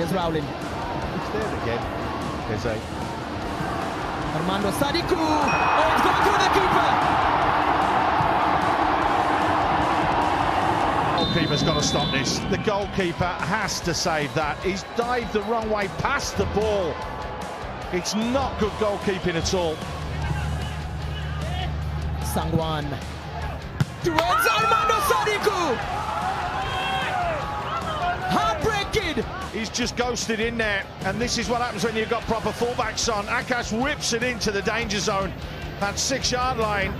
Here's Rowling. It's there again. There's a Armando Sadiku. Oh, it's gone through the keeper. The goalkeeper's got to stop this. The goalkeeper has to save that. He's dived the wrong way past the ball. It's not good goalkeeping at all. Sangwan. Towards Armando Sadiku. Heartbreaking. He's just ghosted in there, and this is what happens when you've got proper fullbacks on. Akash whips it into the danger zone. That 6-yard line.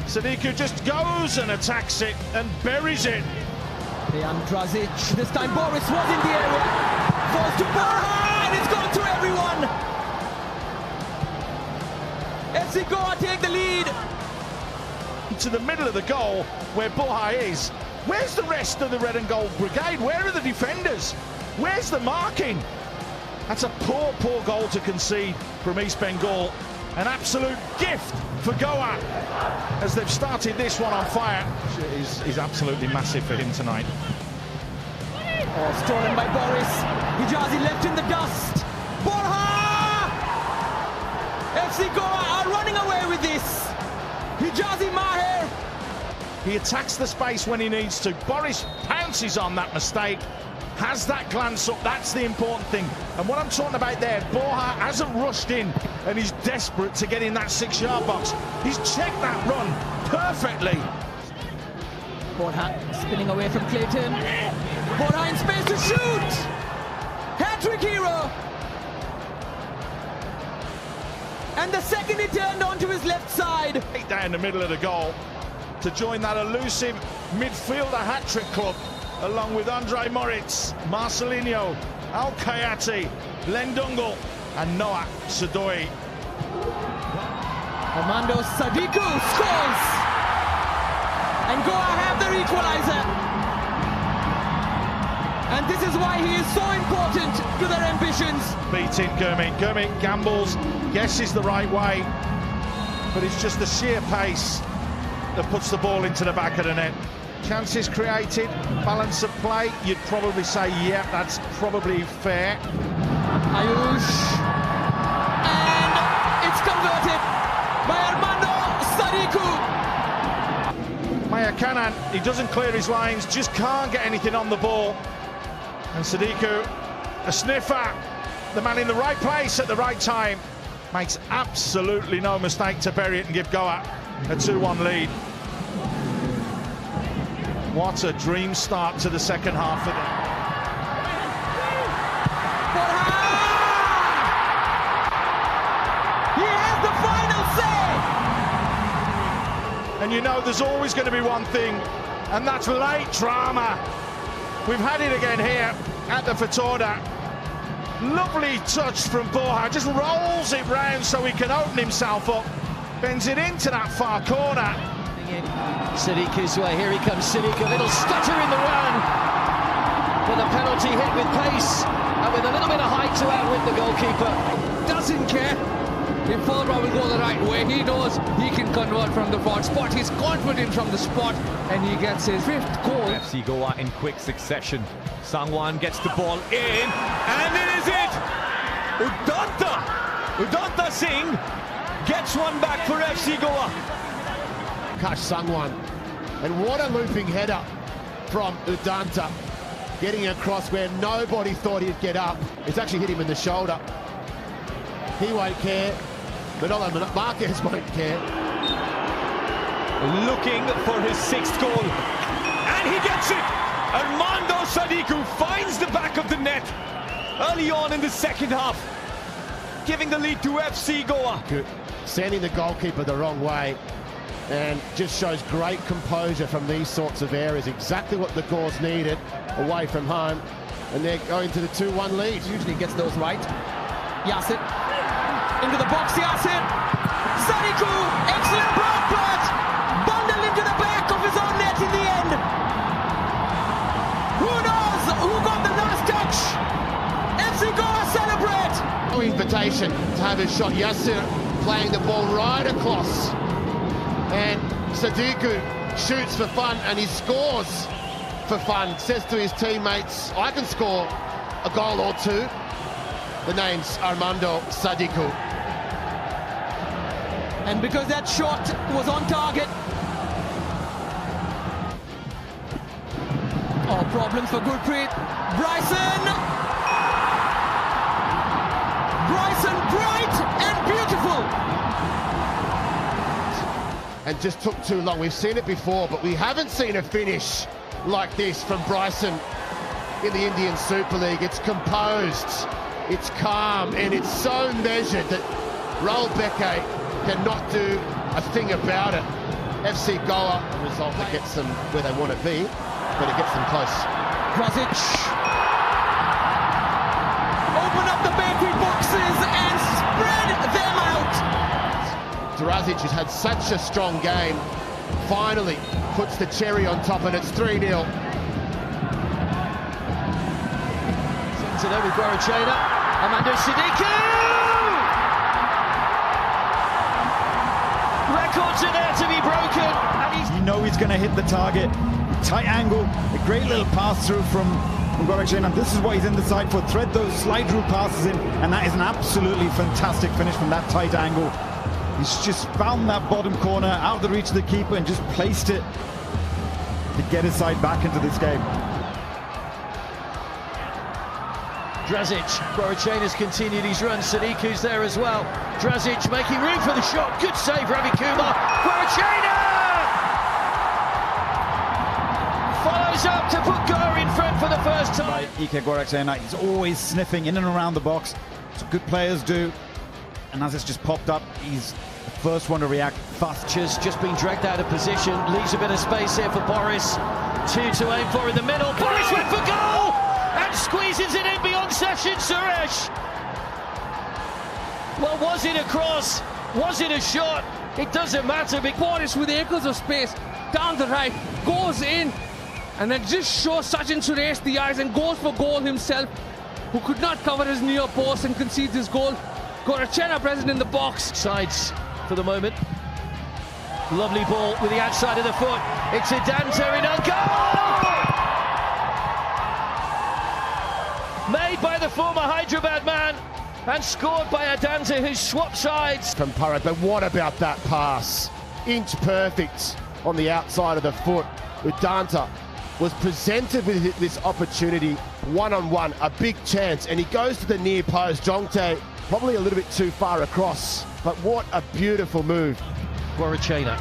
Sadiku just goes and attacks it and buries it. Dejan Drazic. This time Boris was in the area. Falls to Borja, and it's gone through everyone. FC Goa take the lead. To the middle of the goal where Borja is. Where's the rest of the red and gold brigade? Where are the defenders? Where's the marking? That's a poor goal to concede from East Bengal. An absolute gift for Goa as they've started this one on fire. Is absolutely massive for him tonight. Oh, stolen by Boris. Hijazi left in the dust. Borja! FC Goa are running away with this. Hijazi Maher. He attacks the space when he needs to. Boris pounces on that mistake. Has that glance up, that's the important thing. And what I'm talking about there, Borja hasn't rushed in and he's desperate to get in that 6-yard box. He's checked that run perfectly. Borja spinning away from Clayton. Borja in space to shoot! Hat-trick hero! And the second he turned onto his left side. Right down the middle of the goal to join that elusive midfielder hat-trick club, along with Andre Moritz, Marcelinho, Al Kayati, Lendungal and Noah Sadoi. Armando Sadiku scores! And Goa have their equalizer. And this is why he is so important to their ambitions. Beating Gurmit. Gurmit gambles, guesses the right way, but it's just the sheer pace that puts the ball into the back of the net. Chances created, balance of play, you'd probably say, yeah, that's probably fair. Ayush. And it's converted by Armando Sadiku. Mayakanan, he doesn't clear his lines, just can't get anything on the ball. And Sadiku, a sniffer, the man in the right place at the right time, makes absolutely no mistake to bury it and give Goa a 2-1 lead. What a dream start to the second half for them. He has the final say! And you know there's always going to be one thing, and that's late drama. We've had it again here at the Fatorda. Lovely touch from Borja, just rolls it round so he can open himself up. Bends it into that far corner. Sidiku's way, here he comes Sadiku, a little stutter in the run. But the penalty hit with pace and with a little bit of height to outwit the goalkeeper. Doesn't care if Fulbra will go the right way. He knows he can convert from the far spot. He's confident from the spot and he gets his 5th goal. FC Goa in quick succession. Sangwan gets the ball in, and it is it! Udanta Singh gets one back for FC Goa. Akash Sangwan, and what a looping header from Udanta, getting across where nobody thought he'd get up. It's actually hit him in the shoulder. He won't care, Manolo Marquez won't care. Looking for his 6th goal, and he gets it! Armando Sadiku finds the back of the net early on in the second half, giving the lead to FC Goa. Good. Sending the goalkeeper the wrong way, and just shows great composure from these sorts of areas. Exactly what the Gauls needed away from home, and they're going to the 2-1 lead. Usually gets those right. Yassin into the box. Yassin. Sadiku, excellent block, but bundled into the back of his own net in the end. Who knows who got the last touch? FC Goa celebrate. No invitation to have his shot. Yassin playing the ball right across, and Sadiku shoots for fun and he scores for fun. Says to his teammates, I can score a goal or two. The name's Armando Sadiku. And because that shot was on target. Oh, problems for Gurpreet. Bryson, bright and beautiful. And just took too long. We've seen it before, but we haven't seen a finish like this from Bryson in the Indian Super League. It's composed, it's calm, and it's so measured that Rahul Beke cannot do a thing about it. FC Goa, a result that gets them where they want to be, but it gets them close. Drazic, open up the bakery boxes and spread them out. Drazic has had such a strong game, finally puts the cherry on top, and it's 3-0. Sends it over Guarachena. Armando Sadiku! Records are there to be broken. And You know he's going to hit the target. Tight angle, a great little pass through from Guarachena. This is what he's in the side for. Thread those slide rule passes in, and that is an absolutely fantastic finish from that tight angle. He's just found that bottom corner out of the reach of the keeper and just placed it to get his side back into this game. Drazic, Guarachena's continued his run. Sadiku's there as well. Drazic making room for the shot. Good save, Ravi Kumar. Guarachena follows up to put Goa in front for the first time. By Ike Guarachena, he's always sniffing in and around the box. That's what good players do. And as it's just popped up, he's the first one to react fast. Just been dragged out of position. Leaves a bit of space here for Boris. 2 to aim for in the middle. Boris went for goal! And squeezes it in beyond Sachin Suresh. Well, was it a cross? Was it a shot? It doesn't matter. Boris with acres of space down the right, goes in, and then just shows Sachin Suresh the eyes and goes for goal himself, who could not cover his near post and concedes his goal. Guarachena present in the box. Sides for the moment. Lovely ball with the outside of the foot. It's a Dante in a goal! Made by the former Hyderabad man and scored by Adante, who swapped sides. From Purrett, but what about that pass? Inch perfect on the outside of the foot. Udanta was presented with this opportunity, one-on-one, a big chance, and he goes to the near post. Jongtae probably a little bit too far across, but what a beautiful move. Guarachena.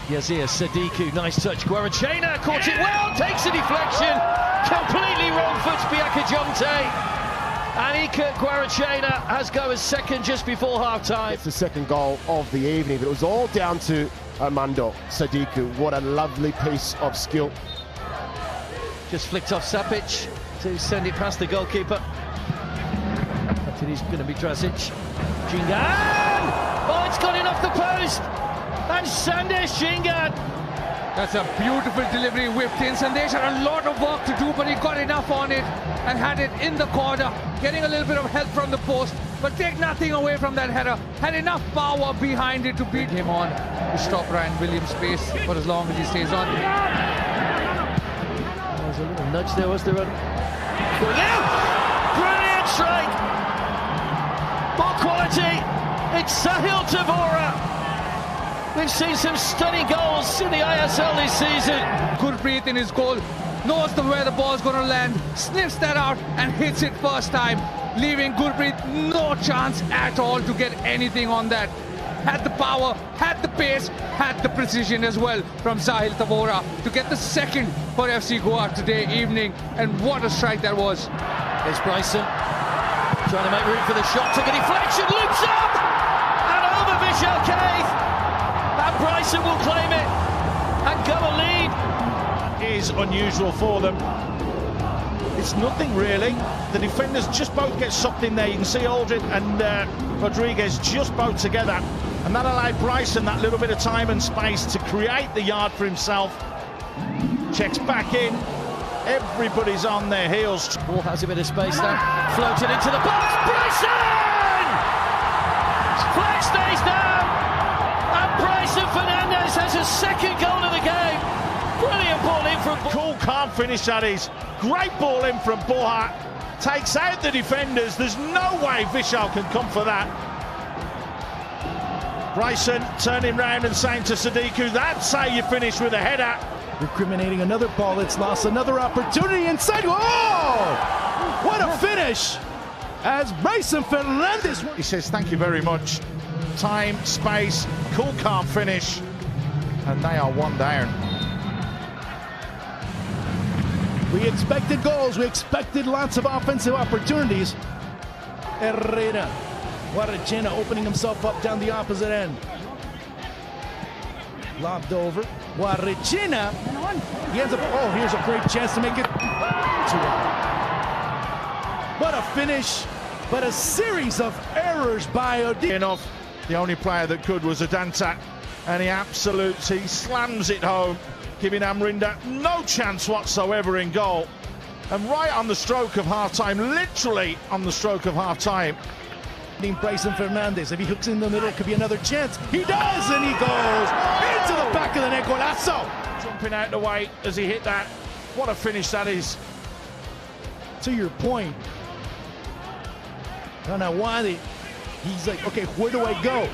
Yazir Sadiku, nice touch. Guarachena caught it well, takes a deflection. Completely wrong foot, Biaka Jongtae. And Ike Guarachena has Goa's second just before half-time. It's the second goal of the evening, but it was all down to Armando Sadiku. What a lovely piece of skill. Just flicked off Sapic to send it past the goalkeeper. It is going to be Drazic. Jingan! Oh, it's gone in off the post! And Sandesh Jingan! That's a beautiful delivery, whipped in. Sandesh had a lot of work to do, but he got enough on it and had it in the corner, getting a little bit of help from the post, but take nothing away from that header. Had enough power behind it to beat him on to stop Ryan Williams' pace for as long as he stays on. There was a little nudge there, was there? Yeah! Brilliant strike! More quality! It's Sahil Tavora! We've seen some stunning goals in the ISL this season. Gurpreet in his goal, knows where the ball's going to land, sniffs that out and hits it first time, leaving Gurpreet no chance at all to get anything on that. Had the power, had the pace, had the precision as well from Sahil Tavora to get the second for FC Goa today evening, and what a strike that was. There's Bryson, trying to make room for the shot, took a deflection, loops up, and over Vishal Kaith. And Bryson will claim it and go a lead. Is unusual for them. It's nothing really. The defenders just both get sucked in there. You can see Aldrin and Rodriguez just both together, and that allowed Bryson that little bit of time and space to create the yard for himself. Checks back in. Everybody's on their heels. Ball has a bit of space now. Floated into the box. Bryson! Flag stays down. And Bryson Fernandez has his second goal of the game. Brilliant ball in from... Cool, calm finish that is. Great ball in from Borja. Takes out the defenders. There's no way Vishal can come for that. Bryson turning round and saying to Sadiku, that's how you finish with a header. Recriminating another ball that's lost, another opportunity inside. Oh! What a finish! As Bryson Fernandez. He says, thank you very much. Time, space, cool, calm finish. And they are one down. We expected goals. We expected lots of offensive opportunities. Herrera. Guarachena opening himself up down the opposite end. Lobbed over. Guarachena. He ends up. Oh, here's a great chance to make it 2-1. What a finish. But a series of errors by Odin. The only player that could was Udanta. And he slams it home, giving Amrinda no chance whatsoever in goal. And right on the stroke of half-time, literally on the stroke of half-time. Bryson Fernandez, if he hooks in the middle, it could be another chance. He does, and he goes into the back of the net. Golazo! Jumping out the way as he hit that. What a finish that is. To your point, Ranawadi, he's like, okay, where do I go?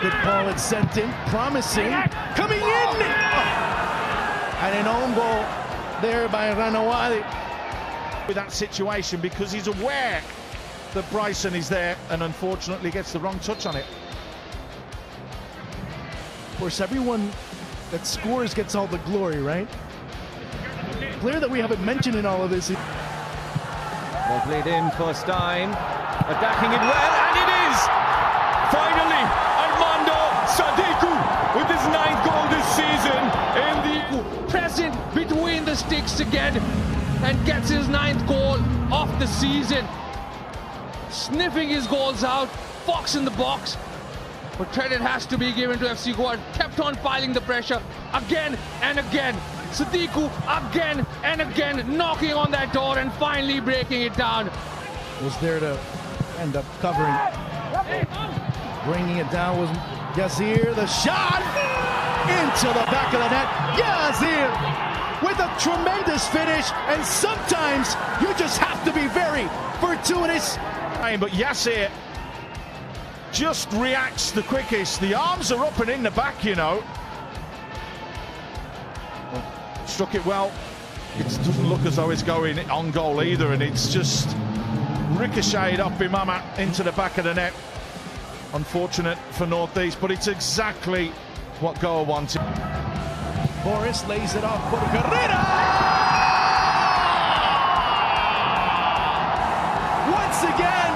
Good ball it's sent in, promising, coming in! Oh. And an own goal there by Ranawadi. With that situation, because he's aware that Bryson is there and unfortunately gets the wrong touch on it. Of course, everyone that scores gets all the glory, right? Player that we haven't mentioned in all of this. Well played in first time, attacking it well, and it is! Finally, Armando Sadiku with his 9th goal this season in the... Present between the sticks again and gets his 9th goal of the season. Sniffing his goals out, Fox in the box. But credit has to be given to FC Goa. Kept on piling the pressure again and again. Sadiku again and again, knocking on that door and finally breaking it down. Was there to end up covering. Bringing it down was Yazir. The shot into the back of the net. Yazir with a tremendous finish. And sometimes you just have to be very fortuitous. But Yazir just reacts the quickest. The arms are up and in the back, you know. Struck it well. It doesn't look as though it's going on goal either, and it's just ricocheted off Imama into the back of the net. Unfortunate for Northeast, but it's exactly what Goa wanted. Boris lays it off for Herrera! Once again,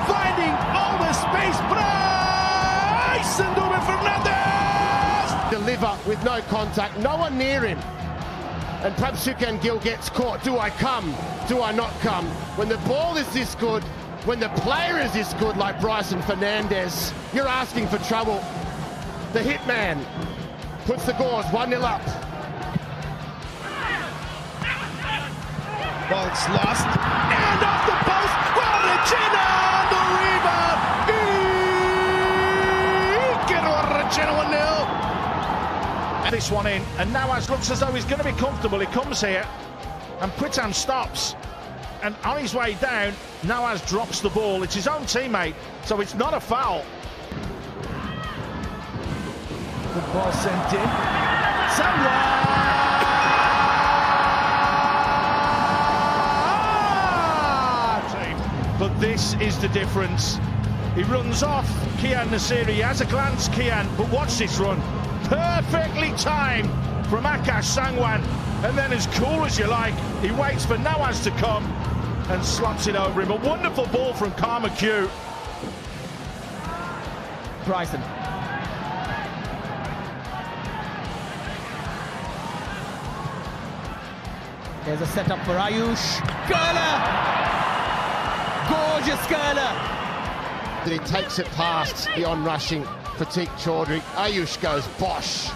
finding all the space. Bryson Fernandez! Deliver with no contact, no one near him. And perhaps Sukan Gill gets caught. Do I come? Do I not come? When the ball is this good, when the player is this good like Bryson Fernandez, you're asking for trouble. The hitman puts the Gores 1-0 up. Ball it's lost. And off the post. Guarachena on the rebound. Guarachena 1-0. This one in, and Nawaz looks as though he's going to be comfortable. He comes here, and Pritam stops. And on his way down, Nawaz drops the ball. It's his own teammate, so it's not a foul. The ball sent in. But this is the difference. He runs off Kian Nasiri. He has a glance, Kian, but watch this run. Perfectly timed from Akash Sangwan. And then as cool as you like, he waits for Nawaz to come and slots it over him. A wonderful ball from Karma Q. Bryson. There's a setup for Ayush. Curler! Gorgeous curler! He takes it past the on-rushing Pratik Chaudhary. Ayush goes bosh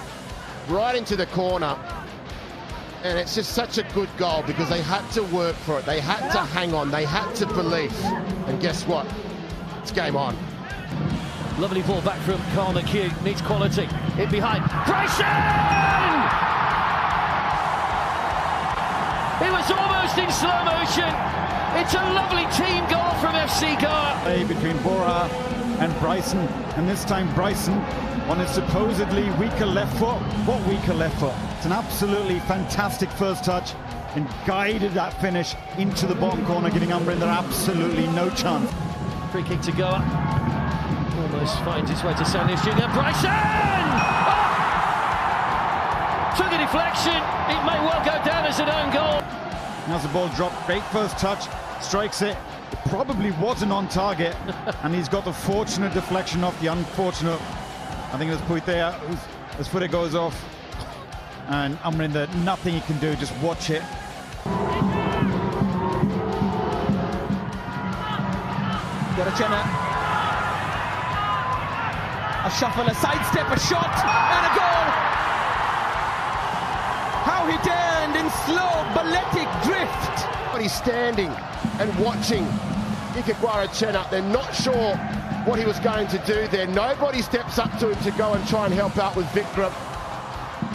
right into the corner. And it's just such a good goal because they had to work for it. They had to hang on. They had to believe. And guess what? It's game on. Lovely ball back from Karma Q. Needs quality. In behind. Bryson! It was almost in slow motion. It's a lovely team goal from FC Goa. Between Borja and Bryson, and this time Bryson on his supposedly weaker left foot. What weaker left foot? It's an absolutely fantastic first touch and guided that finish into the bottom corner, giving Amrinder absolutely no chance. Free kick to Goa. Almost finds its way to Sandy Junior. Bryson! Oh! Took a deflection. It may well go down as an own goal. As the ball dropped, great first touch, strikes it. It probably wasn't on target, and he's got the fortunate deflection off the unfortunate. I think it was Puitea whose foot it goes off, and Amrinder, nothing he can do, just watch it. Gorachena. A shuffle, a sidestep, a shot, and a goal! How he turned in slow, balletic drift. But he's standing and watching Ika Gorachena. They're not sure what he was going to do there. Nobody steps up to him to go and try and help out with Vikram.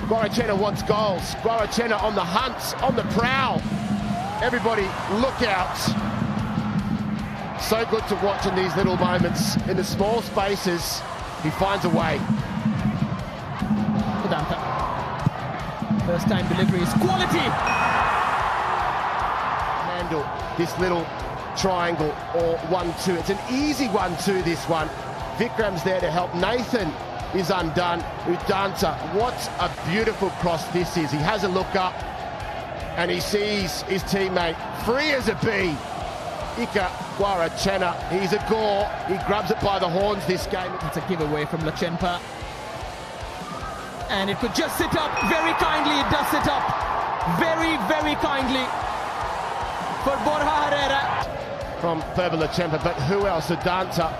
Gorachena wants goals. Gorachena on the hunt, on the prowl. Everybody look out. So good to watch in these little moments. In the small spaces, he finds a way. Udanta. First time delivery is quality. Handle this little triangle or 1-2. It's an easy 1-2, this one. Vikram's there to help. Nathan is undone. Udanta, what a beautiful cross this is. He has a look up and he sees his teammate free as a bee. Ika Gorachena, he's a gore. He grabs it by the horns this game. It's a giveaway from Lachenpa. And it could just sit up very kindly. It does sit up very, very kindly for Borja Herrera. From Ferber Lachenpa, but who else? Udanta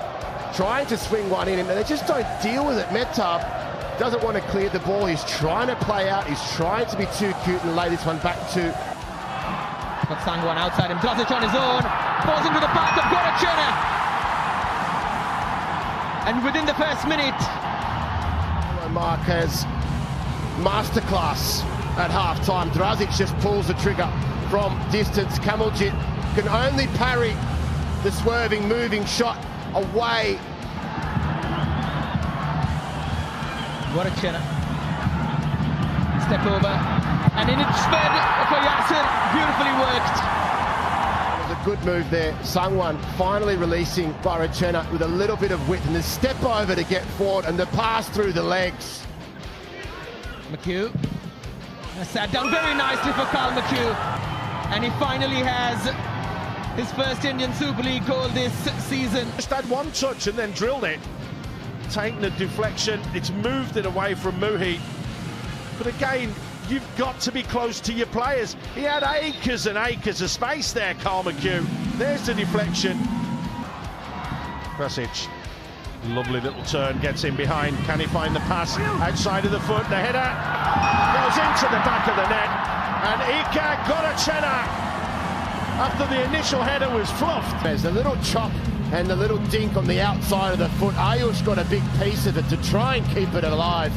trying to swing one in, and they just don't deal with it. Mehtab doesn't want to clear the ball. He's trying to play out. He's trying to be too cute and lay this one back to. Got Sangwan outside him. Drazic on his own. Falls into the path of Gorachena. And within the first minute, Marquez masterclass at half-time. Drazic just pulls the trigger from distance. Kamaljit can only parry the swerving, moving shot away. Gorachena. Step over. And in it's sped for Yasser. Beautifully worked. It was a good move there. Sangwan finally releasing Gorachena with a little bit of width and the step over to get forward and the pass through the legs. McHugh. Sat down very nicely for Carl McHugh. And he finally has his first Indian Super League goal this season. Just had one touch and then drilled it. Taking the deflection, it's moved it away from Muhi. But again, you've got to be close to your players. He had acres and acres of space there, Carl McHugh. There's the deflection. Krasic, lovely little turn, gets in behind. Can he find the pass outside of the foot? The header goes into the back of the net. And Ika Gorachena, after the initial header was fluffed. There's a little chop and the little dink on the outside of the foot. Ayush got a big piece of it to try and keep it alive.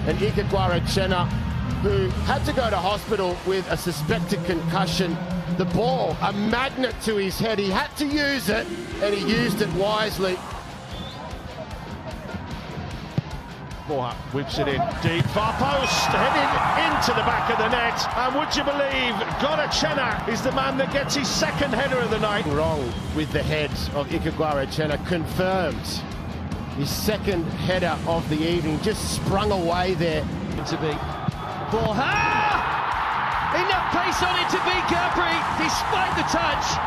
And Ika Gorachena, who had to go to hospital with a suspected concussion. The ball, a magnet to his head. He had to use it, and he used it wisely. Borja whips it in deep, far post, heading into the back of the net. And would you believe, Gorachena is the man that gets his second header of the night. Wrong with the head of Ika Gorachena, confirmed. His second header of the evening, just sprung away there. To be Borja! Enough pace on it to beat Gabri, despite the touch.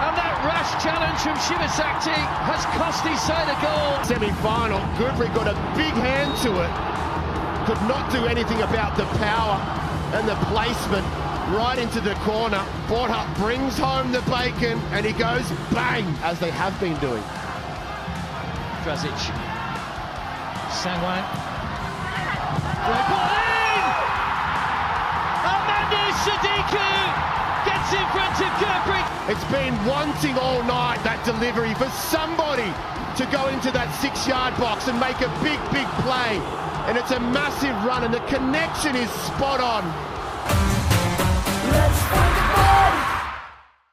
And that rash challenge from Shivasakti has cost his side a goal. Semi-final, Gabri got a big hand to it. Could not do anything about the power and the placement right into the corner. Borja brings home the bacon and he goes bang, as they have been doing. Drazic. Sangwan. Great ball in! Armando Sadiku gets in front of Gurbrick. It's been wanting all night, that delivery, for somebody to go into that 6-yard box and make a big, big play. And it's a massive run and the connection is spot on.